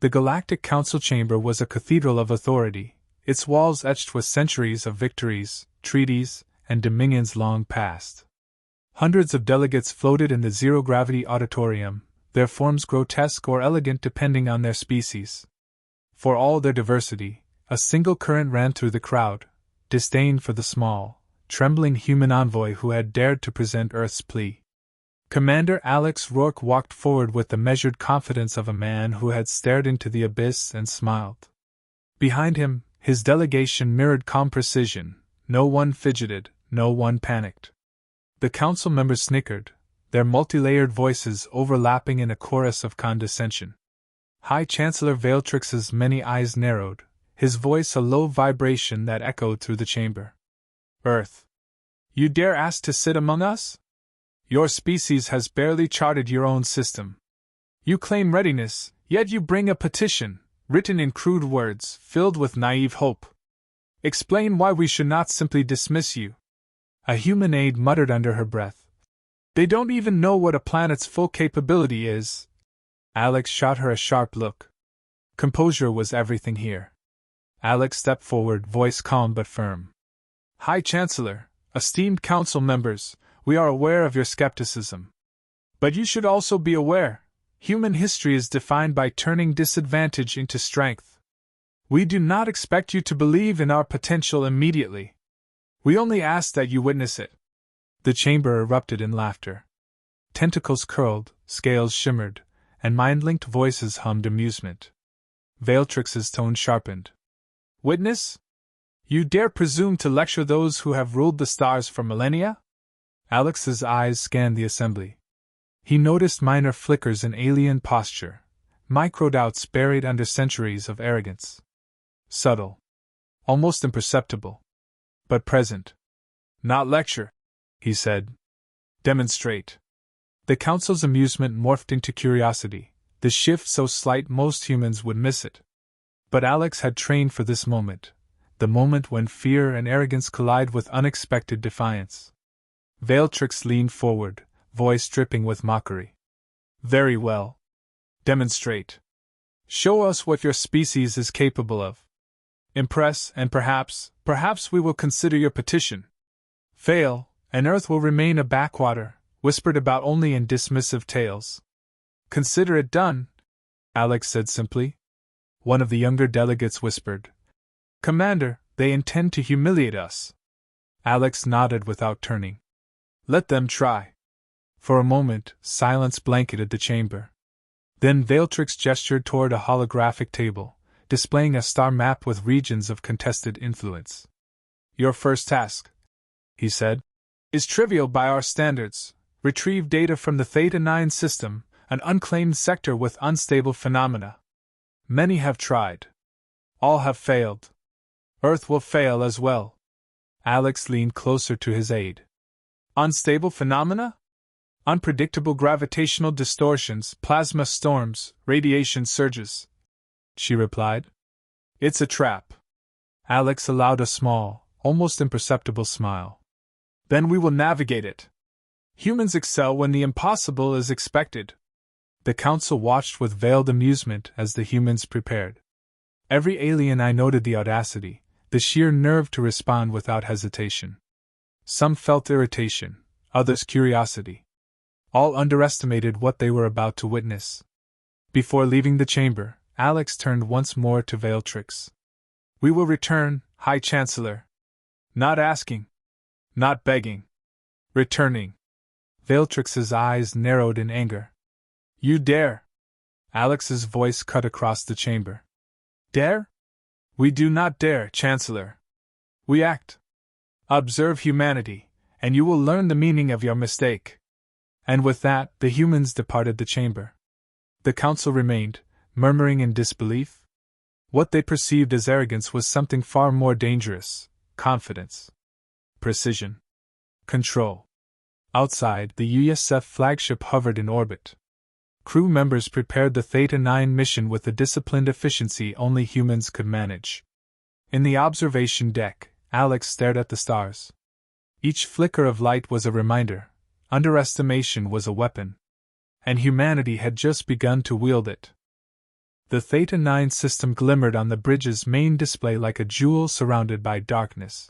The Galactic Council chamber was a cathedral of authority, its walls etched with centuries of victories, treaties, and dominions long past. Hundreds of delegates floated in the zero-gravity auditorium, their forms grotesque or elegant depending on their species. For all their diversity, a single current ran through the crowd: disdain for the small, trembling human envoy who had dared to present Earth's plea. Commander Alex Rourke walked forward with the measured confidence of a man who had stared into the abyss and smiled. Behind him, his delegation mirrored calm precision. No one fidgeted, no one panicked. The council members snickered, their multi-layered voices overlapping in a chorus of condescension. High Chancellor Veiltrix's many eyes narrowed, his voice a low vibration that echoed through the chamber. Earth. You dare ask to sit among us? Your species has barely charted your own system. You claim readiness, yet you bring a petition, written in crude words, filled with naive hope. Explain why we should not simply dismiss you. A human aide muttered under her breath. They don't even know what a planet's full capability is. Alex shot her a sharp look. Composure was everything here. Alex stepped forward, voice calm but firm. High Chancellor, esteemed council members, we are aware of your skepticism. But you should also be aware, human history is defined by turning disadvantage into strength. We do not expect you to believe in our potential immediately. We only ask that you witness it. The chamber erupted in laughter. Tentacles curled, scales shimmered, and mind-linked voices hummed amusement. Veiltrix's tone sharpened. Witness? You dare presume to lecture those who have ruled the stars for millennia? Alex's eyes scanned the assembly. He noticed minor flickers in alien posture, micro-doubts buried under centuries of arrogance. Subtle. Almost imperceptible. But present. Not lecture, he said. Demonstrate. The council's amusement morphed into curiosity, the shift so slight most humans would miss it. But Alex had trained for this moment, the moment when fear and arrogance collide with unexpected defiance. Veiltrix leaned forward, voice dripping with mockery. Very well. Demonstrate. Show us what your species is capable of. Impress, and perhaps we will consider your petition. Fail, and Earth will remain a backwater, whispered about only in dismissive tales. Consider it done, Alex said simply. One of the younger delegates whispered. Commander, they intend to humiliate us. Alex nodded without turning. Let them try. For a moment, silence blanketed the chamber. Then Veiltrix gestured toward a holographic table, displaying a star map with regions of contested influence. Your first task, he said, is trivial by our standards. Retrieve data from the Theta 9 system, an unclaimed sector with unstable phenomena. Many have tried. All have failed. Earth will fail as well. Alex leaned closer to his aide. Unstable phenomena? Unpredictable gravitational distortions, plasma storms, radiation surges, she replied. It's a trap. Alex allowed a small, almost imperceptible smile. Then we will navigate it. Humans excel when the impossible is expected. The council watched with veiled amusement as the humans prepared. Every alien eye noted the audacity, the sheer nerve to respond without hesitation. Some felt irritation, others curiosity. All underestimated what they were about to witness. Before leaving the chamber, Alex turned once more to Veiltrix. We will return, High Chancellor. Not asking. Not begging. Returning. Veiltrix's eyes narrowed in anger. You dare! Alex's voice cut across the chamber. Dare? We do not dare, Chancellor. We act. Observe humanity, and you will learn the meaning of your mistake. And with that, the humans departed the chamber. The council remained, murmuring in disbelief. What they perceived as arrogance was something far more dangerous: confidence, precision, control. Outside, the USF flagship hovered in orbit. Crew members prepared the Theta 9 mission with the disciplined efficiency only humans could manage. In the observation deck, Alex stared at the stars. Each flicker of light was a reminder: underestimation was a weapon, and humanity had just begun to wield it. The Theta 9 system glimmered on the bridge's main display like a jewel surrounded by darkness.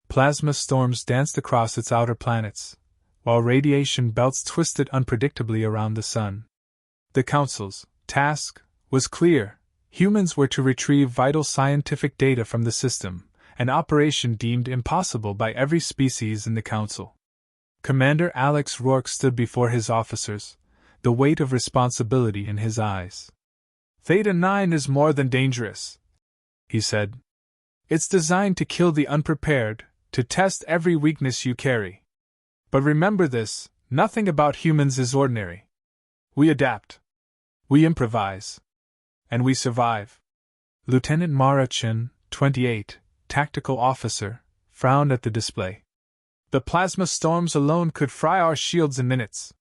Plasma storms danced across its outer planets, while radiation belts twisted unpredictably around the sun. The Council's task was clear. Humans were to retrieve vital scientific data from the system, an operation deemed impossible by every species in the Council. Commander Alex Rourke stood before his officers, the weight of responsibility in his eyes. "Theta 9 is more than dangerous," he said. "It's designed to kill the unprepared, to test every weakness you carry. But remember this, nothing about humans is ordinary. We adapt. We improvise. And we survive." Lieutenant Mara Chin, 28, tactical officer, frowned at the display. "The plasma storms alone could fry our shields in minutes.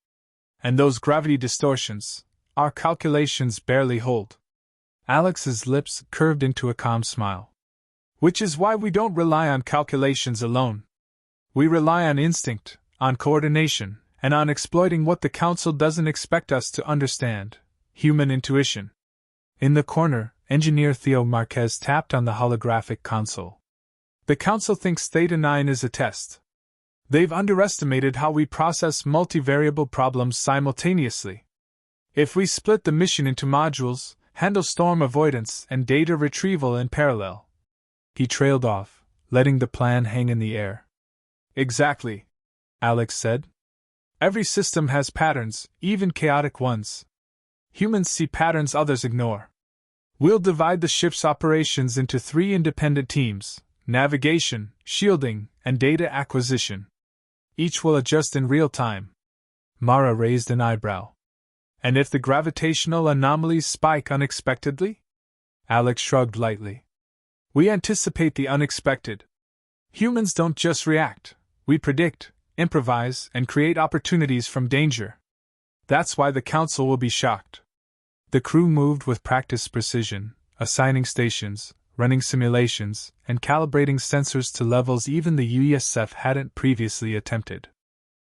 And those gravity distortions, our calculations barely hold." Alex's lips curved into a calm smile. "Which is why we don't rely on calculations alone. We rely on instinct, on coordination, and on exploiting what the Council doesn't expect us to understand: human intuition." In the corner, Engineer Theo Marquez tapped on the holographic console. "The Council thinks Theta 9 is a test. They've underestimated how we process multivariable problems simultaneously. If we split the mission into modules, handle storm avoidance and data retrieval in parallel." He trailed off, letting the plan hang in the air. "Exactly," Alex said. "Every system has patterns, even chaotic ones. Humans see patterns others ignore. We'll divide the ship's operations into 3 independent teams: navigation, shielding, and data acquisition. Each will adjust in real time." Mara raised an eyebrow. "And if the gravitational anomalies spike unexpectedly?" Alex shrugged lightly. "We anticipate the unexpected. Humans don't just react, we predict, improvise, and create opportunities from danger. That's why the Council will be shocked." The crew moved with practiced precision, assigning stations, running simulations, and calibrating sensors to levels even the USF hadn't previously attempted.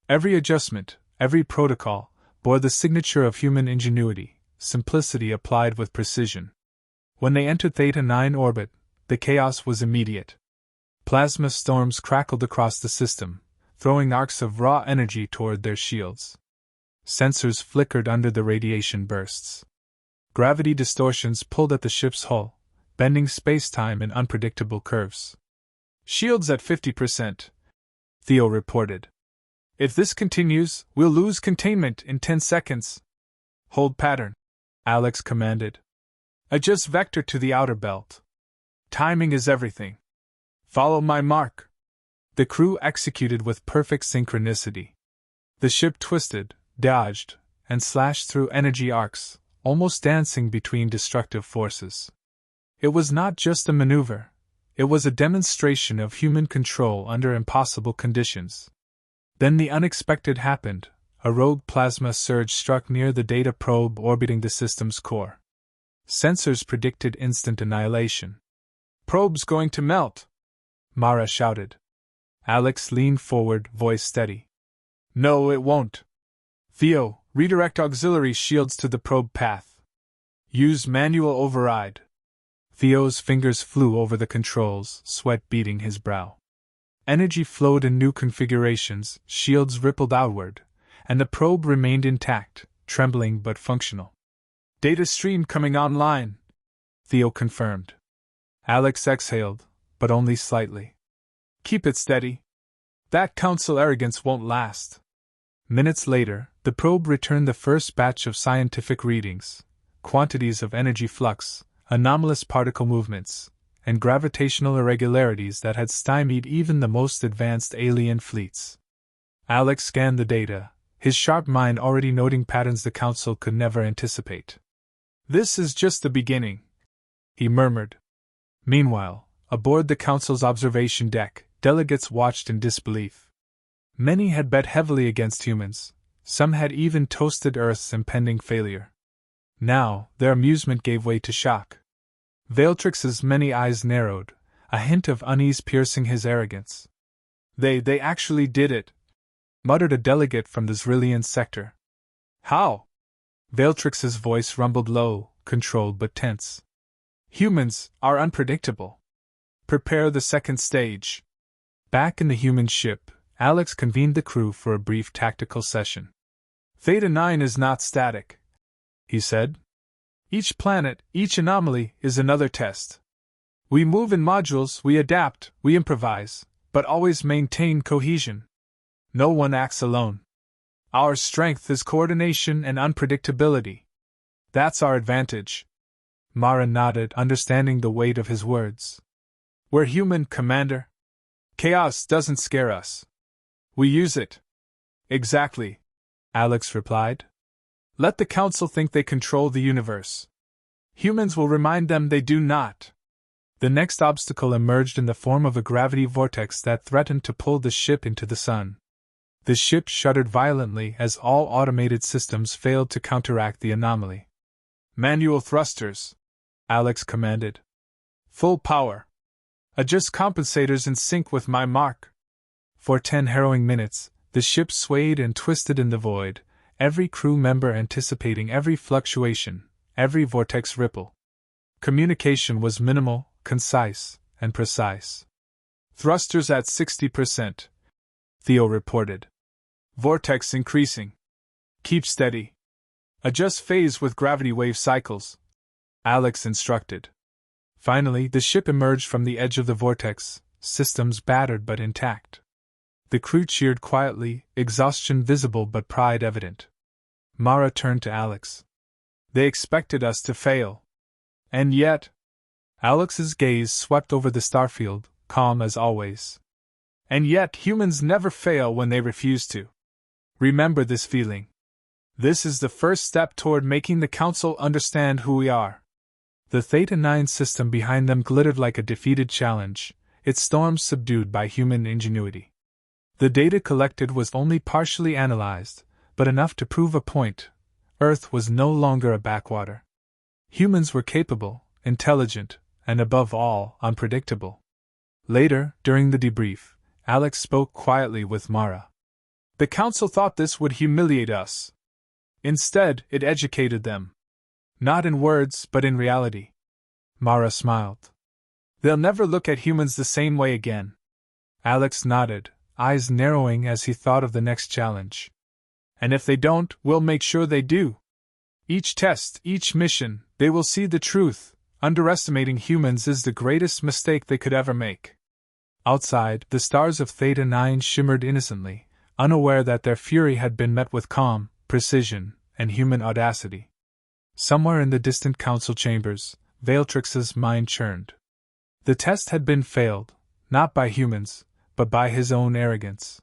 Every adjustment, every protocol, bore the signature of human ingenuity, simplicity applied with precision. When they entered Theta 9 orbit, the chaos was immediate. Plasma storms crackled across the system, throwing arcs of raw energy toward their shields. Sensors flickered under the radiation bursts. Gravity distortions pulled at the ship's hull, bending space-time in unpredictable curves. "Shields at 50%, Theo reported. "If this continues, we'll lose containment in 10 seconds. "Hold pattern," Alex commanded. "Adjust vector to the outer belt. Timing is everything. Follow my mark." The crew executed with perfect synchronicity. The ship twisted, dodged, and slashed through energy arcs, almost dancing between destructive forces. It was not just a maneuver, it was a demonstration of human control under impossible conditions. Then the unexpected happened. A rogue plasma surge struck near the data probe orbiting the system's core. Sensors predicted instant annihilation. "Probe's going to melt," Mara shouted. Alex leaned forward, voice steady. "No, it won't. Theo, redirect auxiliary shields to the probe path. Use manual override." Theo's fingers flew over the controls, sweat beading his brow. Energy flowed in new configurations, shields rippled outward, and the probe remained intact, trembling but functional. "Data stream coming online," Theo confirmed. Alex exhaled, but only slightly. "Keep it steady. That Council arrogance won't last." Minutes later, the probe returned the first batch of scientific readings: quantities of energy flux, anomalous particle movements, and gravitational irregularities that had stymied even the most advanced alien fleets. Alex scanned the data, his sharp mind already noting patterns the Council could never anticipate. "This is just the beginning," he murmured. Meanwhile, aboard the Council's observation deck, delegates watched in disbelief. Many had bet heavily against humans, some had even toasted Earth's impending failure. Now, their amusement gave way to shock. Veiltrix's many eyes narrowed, a hint of unease piercing his arrogance. They actually did it," muttered a delegate from the Zrillian sector. "How?" Veiltrix's voice rumbled low, controlled but tense. Humans are unpredictable. Prepare the second stage. Back in the human ship, Alex convened the crew for a brief tactical session. Theta 9 is not static, he said. Each planet, each anomaly, is another test. We move in modules, we adapt, we improvise, but always maintain cohesion. No one acts alone. Our strength is coordination and unpredictability. That's our advantage. Mara nodded, understanding the weight of his words. We're human, Commander. Chaos doesn't scare us. We use it. Exactly, Alex replied. Let the Council think they control the universe. Humans will remind them they do not. The next obstacle emerged in the form of a gravity vortex that threatened to pull the ship into the sun. The ship shuddered violently as all automated systems failed to counteract the anomaly. Manual thrusters, Alex commanded. Full power. Adjust compensators in sync with my mark. For 10 harrowing minutes, the ship swayed and twisted in the void, every crew member anticipating every fluctuation, every vortex ripple. Communication was minimal, concise, and precise. Thrusters at 60%, Theo reported. Vortex increasing. Keep steady. Adjust phase with gravity wave cycles, Alex instructed. Finally, the ship emerged from the edge of the vortex, systems battered but intact. The crew cheered quietly, exhaustion visible but pride evident. Mara turned to Alex. They expected us to fail. And yet... Alex's gaze swept over the starfield, calm as always. And yet humans never fail when they refuse to. Remember this feeling. This is the first step toward making the Council understand who we are. The Theta 9 system behind them glittered like a defeated challenge, its storms subdued by human ingenuity. The data collected was only partially analyzed, but enough to prove a point. Earth was no longer a backwater. Humans were capable, intelligent, and above all, unpredictable. Later, during the debrief, Alex spoke quietly with Mara. The Council thought this would humiliate us. Instead, it educated them. Not in words, but in reality. Mara smiled. They'll never look at humans the same way again. Alex nodded, eyes narrowing as he thought of the next challenge. And if they don't, we'll make sure they do. Each test, each mission, they will see the truth. Underestimating humans is the greatest mistake they could ever make. Outside, the stars of Theta 9 shimmered innocently, unaware that their fury had been met with calm, precision, and human audacity. Somewhere in the distant council chambers, Veiltrix's mind churned. The test had been failed, not by humans, but by his own arrogance.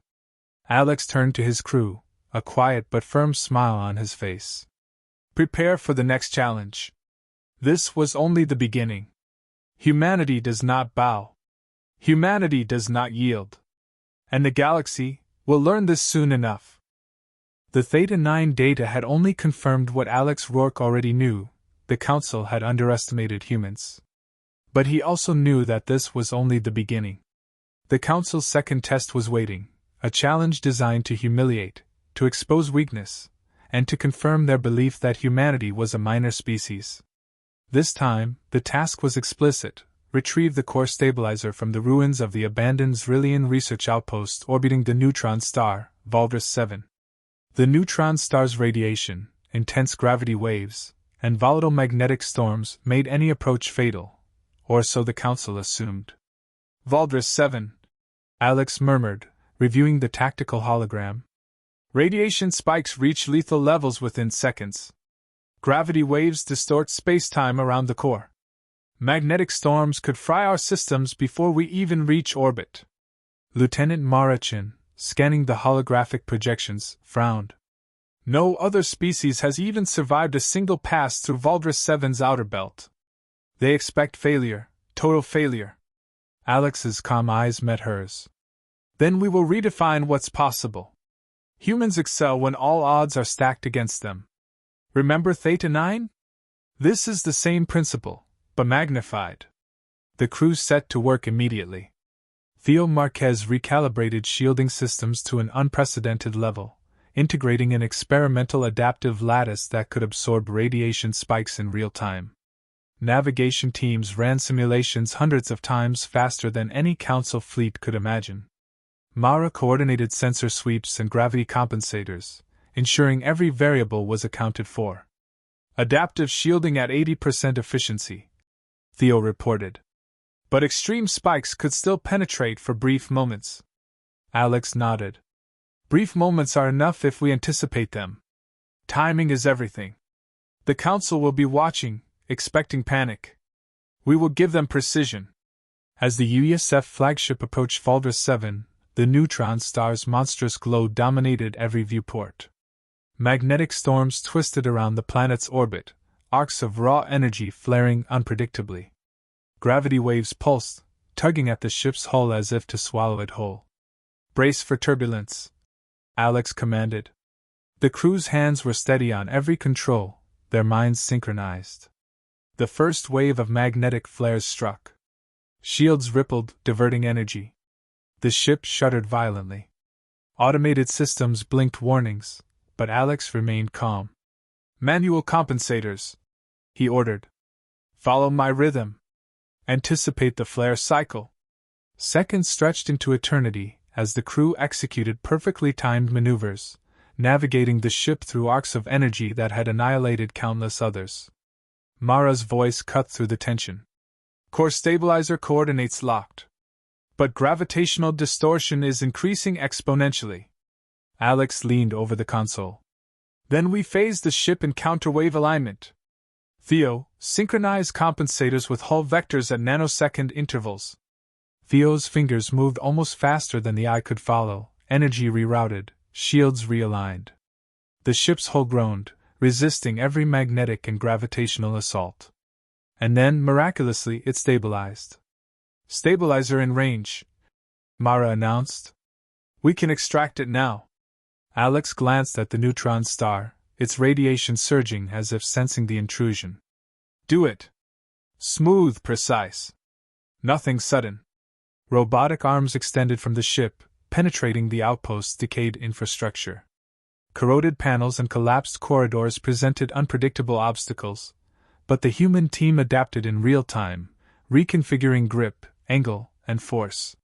Alex turned to his crew, a quiet but firm smile on his face. Prepare for the next challenge. This was only the beginning. Humanity does not bow. Humanity does not yield. And the galaxy will learn this soon enough. The Theta 9 data had only confirmed what Alex Rourke already knew: the Council had underestimated humans. But he also knew that this was only the beginning. The Council's second test was waiting, a challenge designed to humiliate, to expose weakness, and to confirm their belief that humanity was a minor species. This time, the task was explicit: retrieve the core stabilizer from the ruins of the abandoned Zrillian research outpost orbiting the neutron star, Valdris 7. The neutron star's radiation, intense gravity waves, and volatile magnetic storms made any approach fatal, or so the Council assumed. Valdris 7, Alex murmured, reviewing the tactical hologram. Radiation spikes reach lethal levels within seconds. Gravity waves distort space-time around the core. Magnetic storms could fry our systems before we even reach orbit. Lieutenant Marachin, scanning the holographic projections, frowned. No other species has even survived a single pass through Valdris 7's outer belt. They expect failure, total failure. Alex's calm eyes met hers. Then we will redefine what's possible. Humans excel when all odds are stacked against them. Remember Theta 9? This is the same principle, but magnified. The crew set to work immediately. Theo Marquez recalibrated shielding systems to an unprecedented level, integrating an experimental adaptive lattice that could absorb radiation spikes in real time. Navigation teams ran simulations hundreds of times faster than any Council fleet could imagine. Mara coordinated sensor sweeps and gravity compensators, ensuring every variable was accounted for. Adaptive shielding at 80% efficiency, Theo reported. But extreme spikes could still penetrate for brief moments. Alex nodded. Brief moments are enough if we anticipate them. Timing is everything. The Council will be watching, expecting panic. We will give them precision. As the USF flagship approached Valvers 7, the neutron star's monstrous glow dominated every viewport. Magnetic storms twisted around the planet's orbit, arcs of raw energy flaring unpredictably. Gravity waves pulsed, tugging at the ship's hull as if to swallow it whole. Brace for turbulence, Alex commanded. The crew's hands were steady on every control, their minds synchronized. The first wave of magnetic flares struck. Shields rippled, diverting energy. The ship shuddered violently. Automated systems blinked warnings, but Alex remained calm. Manual compensators, he ordered. Follow my rhythm. Anticipate the flare cycle. Seconds stretched into eternity as the crew executed perfectly timed maneuvers, navigating the ship through arcs of energy that had annihilated countless others. Mara's voice cut through the tension. Core stabilizer coordinates locked. But gravitational distortion is increasing exponentially. Alex leaned over the console. Then we phased the ship in counterwave alignment. Theo, synchronize compensators with hull vectors at nanosecond intervals. Theo's fingers moved almost faster than the eye could follow, energy rerouted, shields realigned. The ship's hull groaned, resisting every magnetic and gravitational assault. And then, miraculously, it stabilized. Stabilizer in range, Mara announced. We can extract it now. Alex glanced at the neutron star, its radiation surging as if sensing the intrusion. Do it. Smooth, precise. Nothing sudden. Robotic arms extended from the ship, penetrating the outpost's decayed infrastructure. Corroded panels and collapsed corridors presented unpredictable obstacles, but the human team adapted in real time, reconfiguring grip, angle, and force.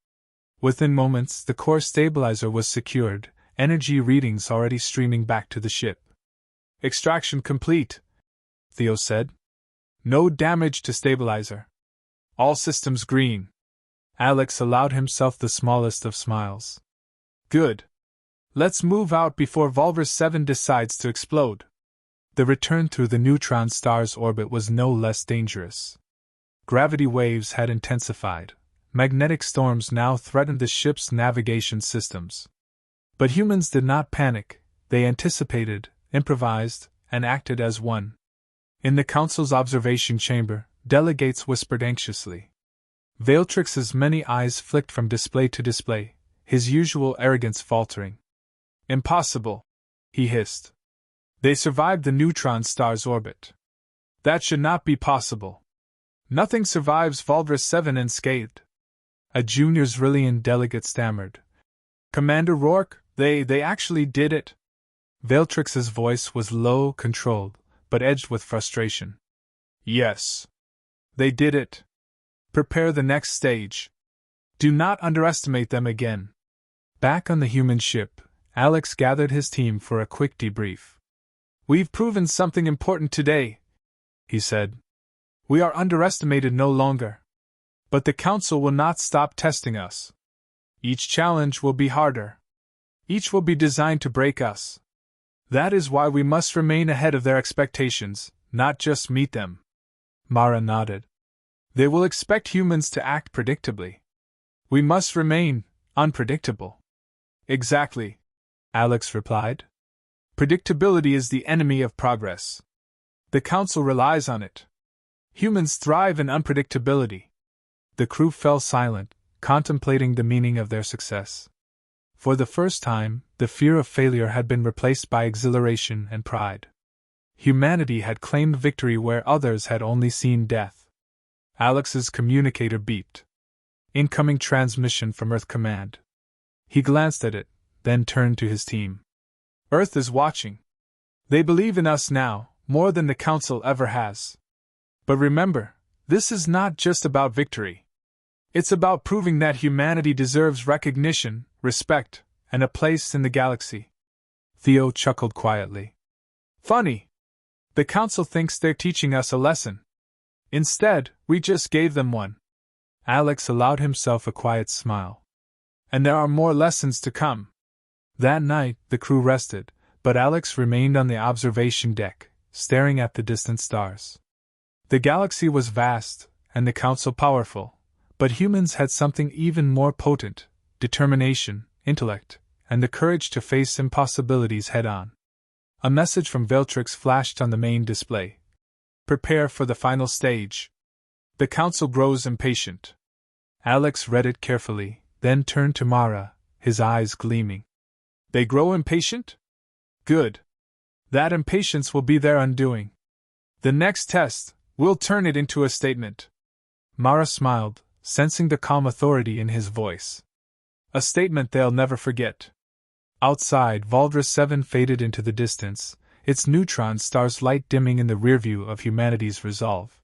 Within moments, the core stabilizer was secured, energy readings already streaming back to the ship. Extraction complete, Theo said. No damage to stabilizer. All systems green. Alex allowed himself the smallest of smiles. Good. Let's move out before Valvers 7 decides to explode. The return through the neutron star's orbit was no less dangerous. Gravity waves had intensified. Magnetic storms now threatened the ship's navigation systems. But humans did not panic. They anticipated, improvised, and acted as one. In the Council's observation chamber, delegates whispered anxiously. Veiltrix's many eyes flicked from display to display, his usual arrogance faltering. Impossible, he hissed. They survived the neutron star's orbit. That should not be possible. Nothing survives Valvers 7 unscathed. A junior Zrillian delegate stammered. Commander Rourke, they actually did it. Veiltrix's voice was low, controlled, but edged with frustration. Yes. They did it. Prepare the next stage. Do not underestimate them again. Back on the human ship, Alex gathered his team for a quick debrief. We've proven something important today, he said. We are underestimated no longer. But the Council will not stop testing us. Each challenge will be harder. Each will be designed to break us. That is why we must remain ahead of their expectations, not just meet them. Mara nodded. They will expect humans to act predictably. We must remain unpredictable. Exactly, Alex replied. Predictability is the enemy of progress. The Council relies on it. Humans thrive in unpredictability. The crew fell silent, contemplating the meaning of their success. For the first time, the fear of failure had been replaced by exhilaration and pride. Humanity had claimed victory where others had only seen death. Alex's communicator beeped. Incoming transmission from Earth Command. He glanced at it, then turned to his team. Earth is watching. They believe in us now, more than the Council ever has. But remember, this is not just about victory. It's about proving that humanity deserves recognition, respect, and a place in the galaxy. Theo chuckled quietly. Funny. The Council thinks they're teaching us a lesson. Instead, we just gave them one. Alex allowed himself a quiet smile. And there are more lessons to come. That night, the crew rested, but Alex remained on the observation deck, staring at the distant stars. The galaxy was vast, and the Council powerful, but humans had something even more potent: determination, intellect, and the courage to face impossibilities head-on. A message from Veltrix flashed on the main display. Prepare for the final stage. The Council grows impatient. Alex read it carefully, then turned to Mara, his eyes gleaming. They grow impatient? Good. That impatience will be their undoing. The next test, we'll turn it into a statement. Mara smiled, sensing the calm authority in his voice. A statement they'll never forget. Outside, Valdris 7 faded into the distance, its neutron star's light dimming in the rearview of humanity's resolve.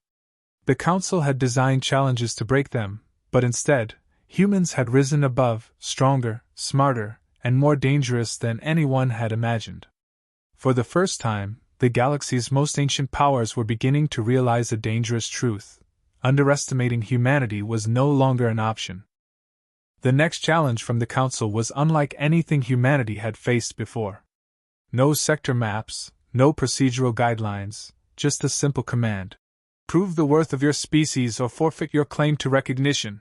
The Council had designed challenges to break them, but instead, humans had risen above, stronger, smarter, and more dangerous than anyone had imagined. For the first time, the galaxy's most ancient powers were beginning to realize a dangerous truth: underestimating humanity was no longer an option. The next challenge from the Council was unlike anything humanity had faced before. No sector maps, no procedural guidelines, just a simple command. Prove the worth of your species or forfeit your claim to recognition.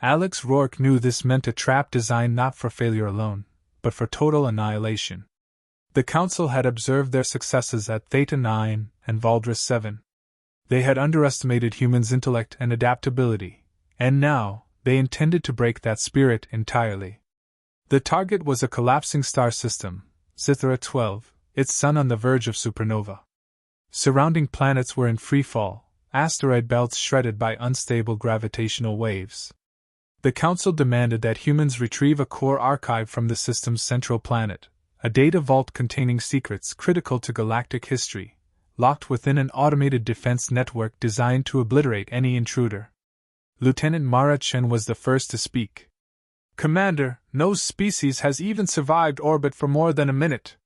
Alex Rourke knew this meant a trap designed not for failure alone, but for total annihilation. The Council had observed their successes at Theta 9 and Valdris 7. They had underestimated humans' intellect and adaptability, and now, they intended to break that spirit entirely. The target was a collapsing star system, Cythera 12, its sun on the verge of supernova. Surrounding planets were in free fall, asteroid belts shredded by unstable gravitational waves. The Council demanded that humans retrieve a core archive from the system's central planet, a data vault containing secrets critical to galactic history, locked within an automated defense network designed to obliterate any intruder. Lieutenant Mara Chen was the first to speak. Commander, no species has even survived orbit for more than a minute.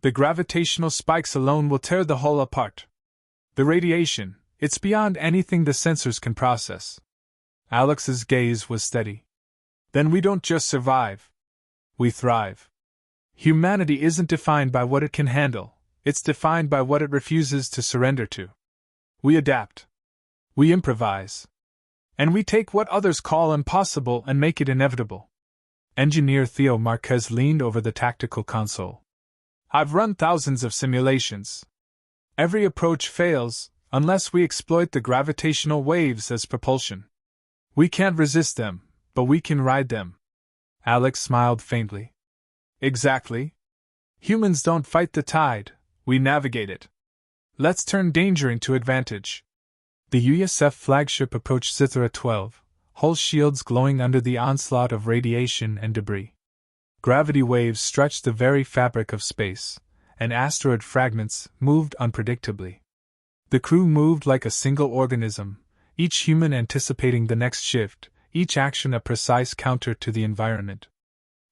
The gravitational spikes alone will tear the hull apart. The radiation, it's beyond anything the sensors can process. Alex's gaze was steady. Then we don't just survive. We thrive. Humanity isn't defined by what it can handle, it's defined by what it refuses to surrender to. We adapt. We improvise. And we take what others call impossible and make it inevitable. Engineer Theo Marquez leaned over the tactical console. I've run thousands of simulations. Every approach fails, unless we exploit the gravitational waves as propulsion. We can't resist them, but we can ride them. Alex smiled faintly. Exactly. Humans don't fight the tide, we navigate it. Let's turn danger into advantage. The USF flagship approached Cythera 12, hull shields glowing under the onslaught of radiation and debris. Gravity waves stretched the very fabric of space, and asteroid fragments moved unpredictably. The crew moved like a single organism, each human anticipating the next shift, each action a precise counter to the environment.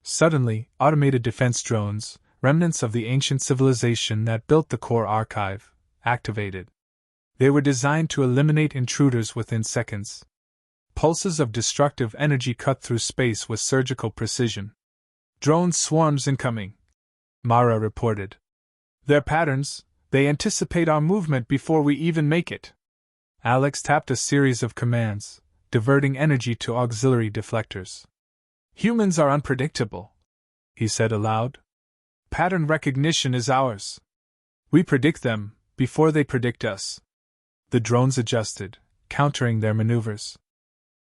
Suddenly, automated defense drones, remnants of the ancient civilization that built the core archive, activated. They were designed to eliminate intruders within seconds. Pulses of destructive energy cut through space with surgical precision. Drone swarms incoming, Mara reported. Their patterns, they anticipate our movement before we even make it. Alex tapped a series of commands, diverting energy to auxiliary deflectors. Humans are unpredictable, he said aloud. Pattern recognition is ours. We predict them before they predict us. The drones adjusted, countering their maneuvers.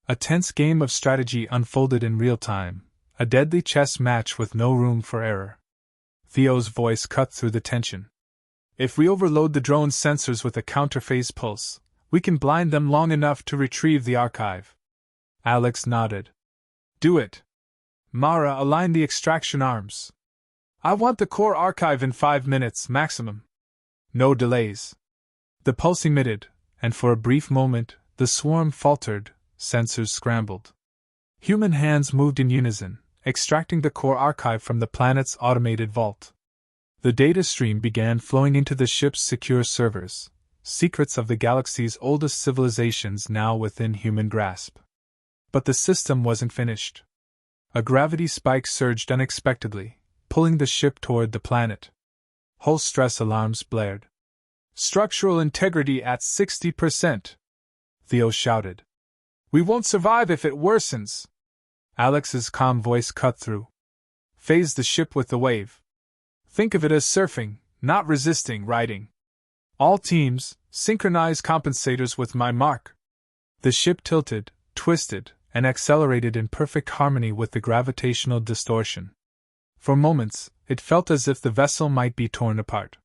A tense game of strategy unfolded in real time, a deadly chess match with no room for error. Theo's voice cut through the tension. If we overload the drone's sensors with a counterphase pulse, we can blind them long enough to retrieve the archive. Alex nodded. Do it. Mara, align the extraction arms. I want the core archive in 5 minutes maximum. No delays. The pulse emitted, and for a brief moment, the swarm faltered, sensors scrambled. Human hands moved in unison, extracting the core archive from the planet's automated vault. The data stream began flowing into the ship's secure servers, secrets of the galaxy's oldest civilizations now within human grasp. But the system wasn't finished. A gravity spike surged unexpectedly, pulling the ship toward the planet. Hull stress alarms blared. Structural integrity at 60%. Theo shouted. We won't survive if it worsens. Alex's calm voice cut through. Phase the ship with the wave. Think of it as surfing, not resisting riding. All teams, synchronize compensators with my mark. The ship tilted, twisted, and accelerated in perfect harmony with the gravitational distortion. For moments, it felt as if the vessel might be torn apart.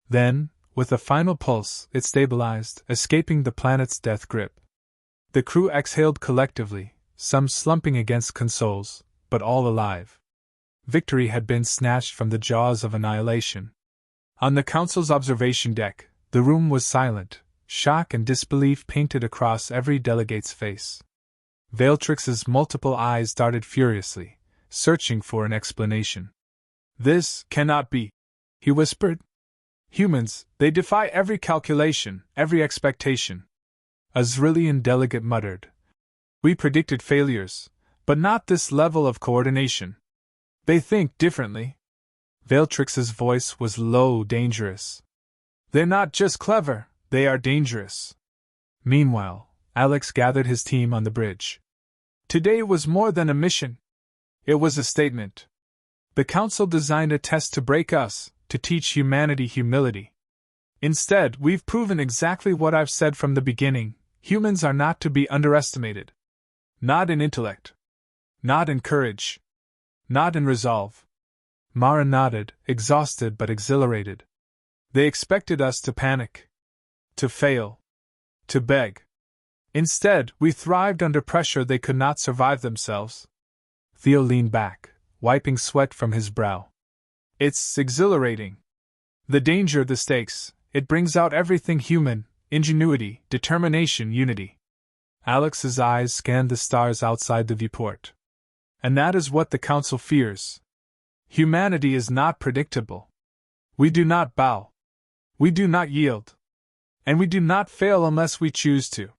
Then, with a final pulse, it stabilized, escaping the planet's death grip. The crew exhaled collectively, some slumping against consoles, but all alive. Victory had been snatched from the jaws of annihilation. On the Council's observation deck, the room was silent, shock and disbelief painted across every delegate's face. Veiltrix's multiple eyes darted furiously, searching for an explanation. This cannot be, he whispered. Humans, they defy every calculation, every expectation. A Zrillian delegate muttered. We predicted failures, but not this level of coordination. They think differently. Veiltrix's voice was low, dangerous. They're not just clever, they are dangerous. Meanwhile, Alex gathered his team on the bridge. Today was more than a mission. It was a statement. The Council designed a test to break us, to teach humanity humility. Instead, we've proven exactly what I've said from the beginning. Humans are not to be underestimated. Not in intellect. Not in courage. Not in resolve. Mara nodded, exhausted but exhilarated. They expected us to panic. To fail. To beg. Instead, we thrived under pressure they could not survive themselves. Theo leaned back, wiping sweat from his brow. It's exhilarating. The danger, the stakes, it brings out everything human, ingenuity, determination, unity. Alex's eyes scanned the stars outside the viewport. And that is what the Council fears. Humanity is not predictable. We do not bow. We do not yield. And we do not fail unless we choose to.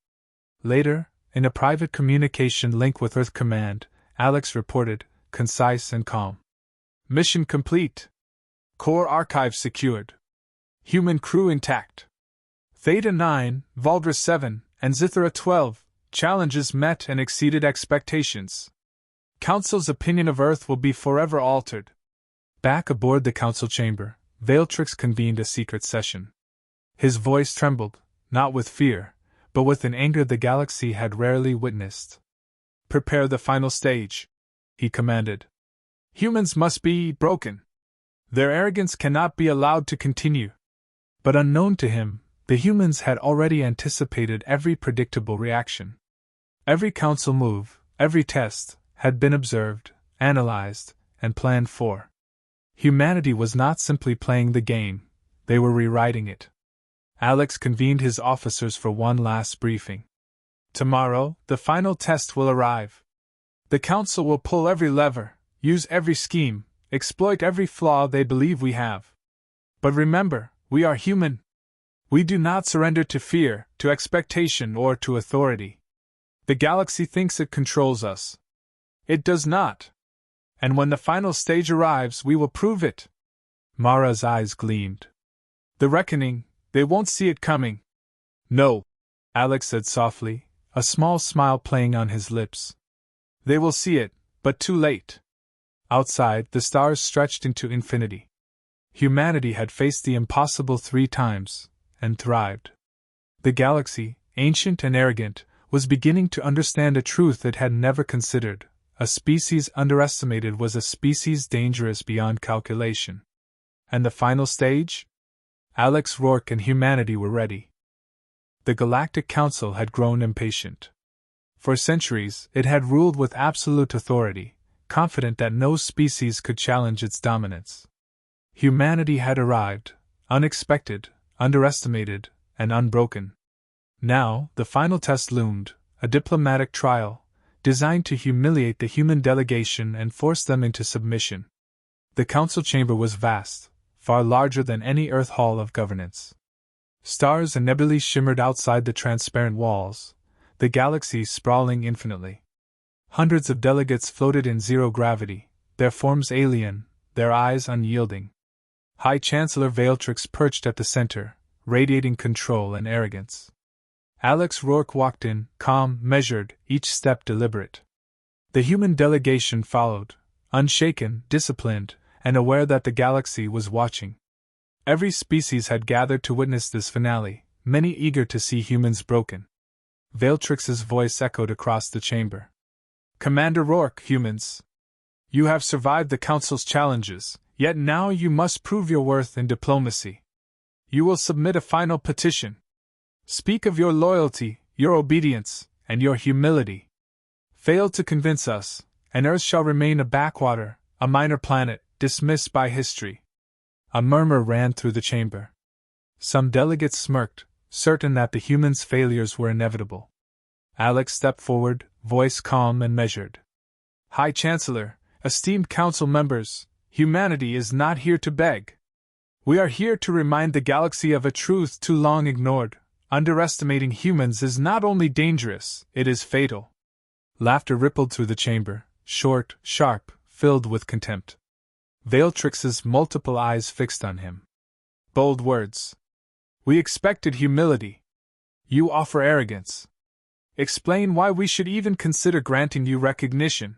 Later, in a private communication link with Earth Command, Alex reported, concise and calm. Mission complete. Core archive secured. Human crew intact. Theta 9, Valdra 7, and Zithera 12, challenges met and exceeded expectations. Council's opinion of Earth will be forever altered. Back aboard the Council chamber, Veiltrix convened a secret session. His voice trembled, not with fear, but with an anger the galaxy had rarely witnessed. Prepare the final stage, he commanded. Humans must be broken. Their arrogance cannot be allowed to continue. But unknown to him, the humans had already anticipated every predictable reaction. Every Council move, every test, had been observed, analyzed, and planned for. Humanity was not simply playing the game, they were rewriting it. Alex convened his officers for one last briefing. Tomorrow, the final test will arrive. The Council will pull every lever, use every scheme, exploit every flaw they believe we have. But remember, we are human. We do not surrender to fear, to expectation, or to authority. The galaxy thinks it controls us. It does not. And when the final stage arrives, we will prove it. Mara's eyes gleamed. The reckoning, they won't see it coming. No, Alex said softly, a small smile playing on his lips. They will see it, but too late. Outside, the stars stretched into infinity. Humanity had faced the impossible 3 times, and thrived. The galaxy, ancient and arrogant, was beginning to understand a truth it had never considered. A species underestimated was a species dangerous beyond calculation. And the final stage? Alex Rourke and humanity were ready. The Galactic Council had grown impatient. For centuries, it had ruled with absolute authority, confident that no species could challenge its dominance. Humanity had arrived, unexpected, underestimated, and unbroken. Now, the final test loomed, a diplomatic trial, designed to humiliate the human delegation and force them into submission. The council chamber was vast, far larger than any Earth hall of governance. Stars and nebulae shimmered outside the transparent walls, the galaxies sprawling infinitely. Hundreds of delegates floated in zero gravity, their forms alien, their eyes unyielding. High Chancellor Veiltrix perched at the center, radiating control and arrogance. Alex Rourke walked in, calm, measured, each step deliberate. The human delegation followed, unshaken, disciplined, and aware that the galaxy was watching. Every species had gathered to witness this finale, many eager to see humans broken. Veiltrix's voice echoed across the chamber. "Commander Rourke, humans. You have survived the Council's challenges, yet now you must prove your worth in diplomacy. You will submit a final petition. Speak of your loyalty, your obedience, and your humility. Fail to convince us, and Earth shall remain a backwater, a minor planet, dismissed by history." A murmur ran through the chamber. Some delegates smirked, certain that the humans' failures were inevitable. Alex stepped forward, voice calm and measured. "High Chancellor, esteemed council members, humanity is not here to beg. We are here to remind the galaxy of a truth too long ignored. Underestimating humans is not only dangerous, it is fatal." Laughter rippled through the chamber, short, sharp, filled with contempt. Veiltrix's multiple eyes fixed on him. "Bold words. We expected humility. You offer arrogance. Explain why we should even consider granting you recognition."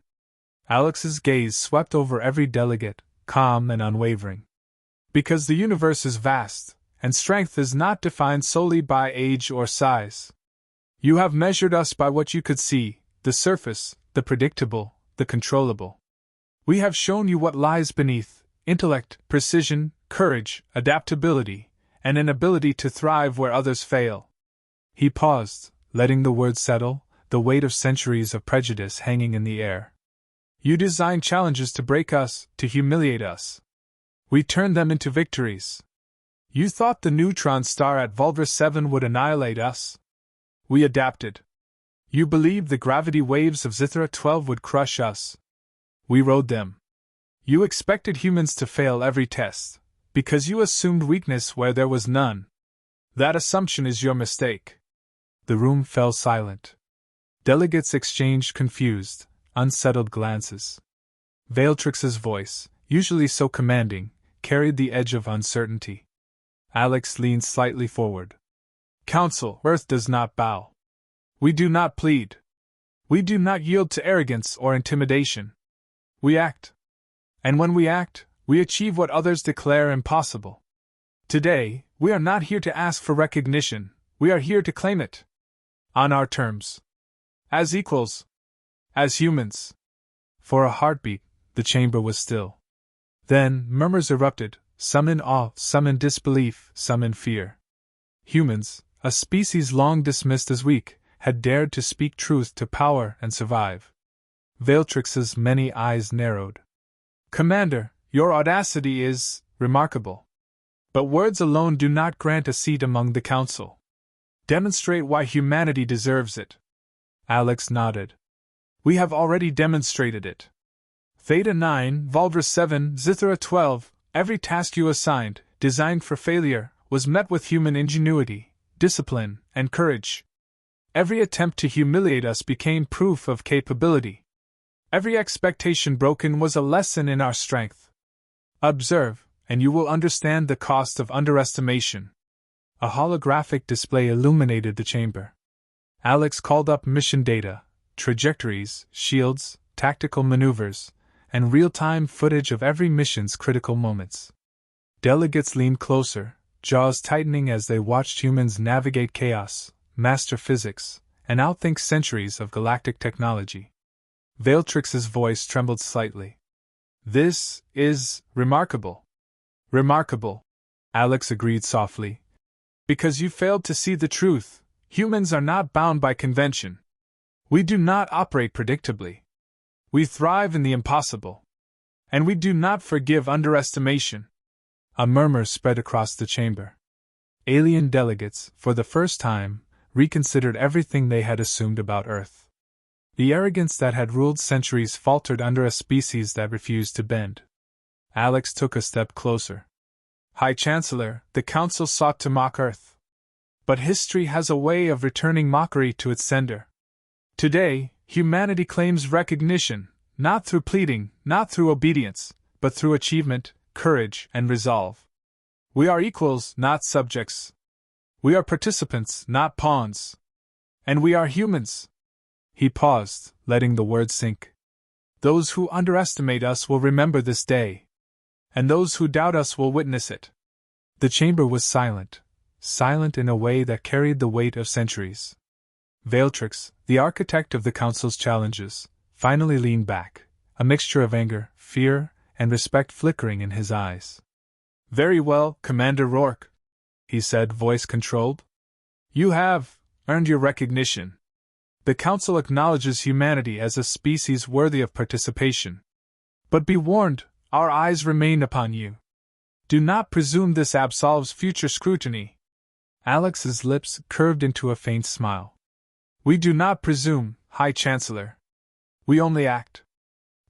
Alex's gaze swept over every delegate, calm and unwavering. "Because the universe is vast, and strength is not defined solely by age or size. You have measured us by what you could see, the surface, the predictable, the controllable. We have shown you what lies beneath: intellect, precision, courage, adaptability, and an ability to thrive where others fail." He paused, letting the words settle, the weight of centuries of prejudice hanging in the air. "You designed challenges to break us, to humiliate us. We turned them into victories. You thought the neutron star at Vulva 7 would annihilate us. We adapted. You believed the gravity waves of Zithra 12 would crush us. We rode them. You expected humans to fail every test, because you assumed weakness where there was none. That assumption is your mistake." The room fell silent. Delegates exchanged confused, unsettled glances. Veiltrix's voice, usually so commanding, carried the edge of uncertainty. Alex leaned slightly forward. "Council, Earth does not bow. We do not plead. We do not yield to arrogance or intimidation. We act. And when we act, we achieve what others declare impossible. Today, we are not here to ask for recognition, we are here to claim it. On our terms. As equals. As humans." For a heartbeat, the chamber was still. Then, murmurs erupted, some in awe, some in disbelief, some in fear. Humans, a species long dismissed as weak, had dared to speak truth to power and survive. Veiltrix's many eyes narrowed. "Commander, your audacity is remarkable. But words alone do not grant a seat among the council. Demonstrate why humanity deserves it." Alex nodded. "We have already demonstrated it. Theta 9, Vulva 7, Zithra 12, every task you assigned, designed for failure, was met with human ingenuity, discipline, and courage. Every attempt to humiliate us became proof of capability. Every expectation broken was a lesson in our strength. Observe, and you will understand the cost of underestimation." A holographic display illuminated the chamber. Alex called up mission data, trajectories, shields, tactical maneuvers, and real-time footage of every mission's critical moments. Delegates leaned closer, jaws tightening as they watched humans navigate chaos, master physics, and outthink centuries of galactic technology. Veiltrix's voice trembled slightly. "This is remarkable." "Remarkable," Alex agreed softly. "Because you failed to see the truth. Humans are not bound by convention. We do not operate predictably. We thrive in the impossible. And we do not forgive underestimation. A murmur spread across the chamber. Alien delegates, for the first time, reconsidered everything they had assumed about Earth. The arrogance that had ruled centuries faltered under a species that refused to bend. Alex took a step closer. High Chancellor, the Council sought to mock Earth. But history has a way of returning mockery to its sender. Today, humanity claims recognition, not through pleading, not through obedience, but through achievement, courage, and resolve. We are equals, not subjects. We are participants, not pawns. And we are humans. He paused, letting the words sink. Those who underestimate us will remember this day. And those who doubt us will witness it. The chamber was silent in a way that carried the weight of centuries. Veiltrix, the architect of the Council's challenges, finally leaned back, a mixture of anger, fear, and respect flickering in his eyes. Very well, Commander Rourke, he said, voice controlled. You have earned your recognition. The Council acknowledges humanity as a species worthy of participation. But be warned, our eyes remain upon you. Do not presume this absolves future scrutiny. Alex's lips curved into a faint smile. We do not presume, High Chancellor. We only act.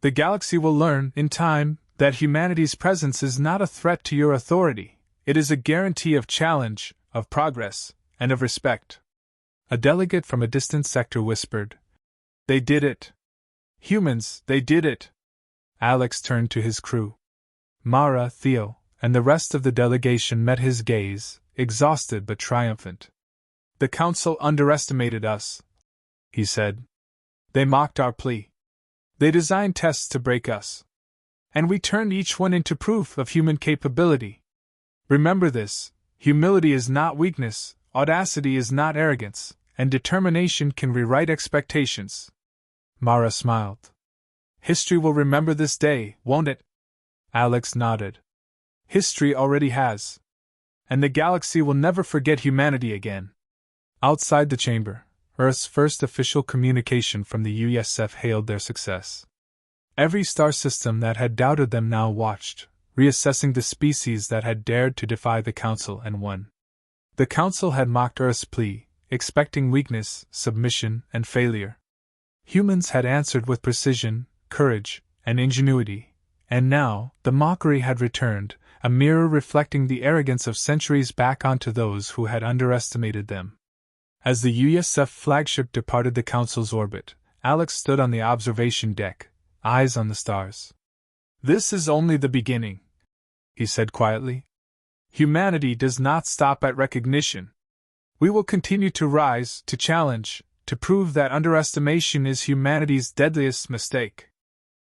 The galaxy will learn, in time, that humanity's presence is not a threat to your authority. It is a guarantee of challenge, of progress, and of respect. A delegate from a distant sector whispered, They did it. Humans, they did it. Alex turned to his crew. Mara, Theo, and the rest of the delegation met his gaze, exhausted but triumphant. The Council underestimated us, he said. They mocked our plea. They designed tests to break us. And we turned each one into proof of human capability. Remember this, humility is not weakness, audacity is not arrogance, and determination can rewrite expectations. Mara smiled. History will remember this day, won't it? Alex nodded. History already has. And the galaxy will never forget humanity again. Outside the chamber, Earth's first official communication from the USF hailed their success. Every star system that had doubted them now watched, reassessing the species that had dared to defy the Council and won. The Council had mocked Earth's plea, expecting weakness, submission, and failure. Humans had answered with precision, courage, and ingenuity, and now the mockery had returned, a mirror reflecting the arrogance of centuries back onto those who had underestimated them. As the USF flagship departed the Council's orbit, Alex stood on the observation deck, eyes on the stars. This is only the beginning, he said quietly. Humanity does not stop at recognition. We will continue to rise, to challenge, to prove that underestimation is humanity's deadliest mistake.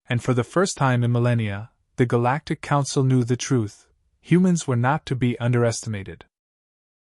And for the first time in millennia, the Galactic Council knew the truth. Humans were not to be underestimated.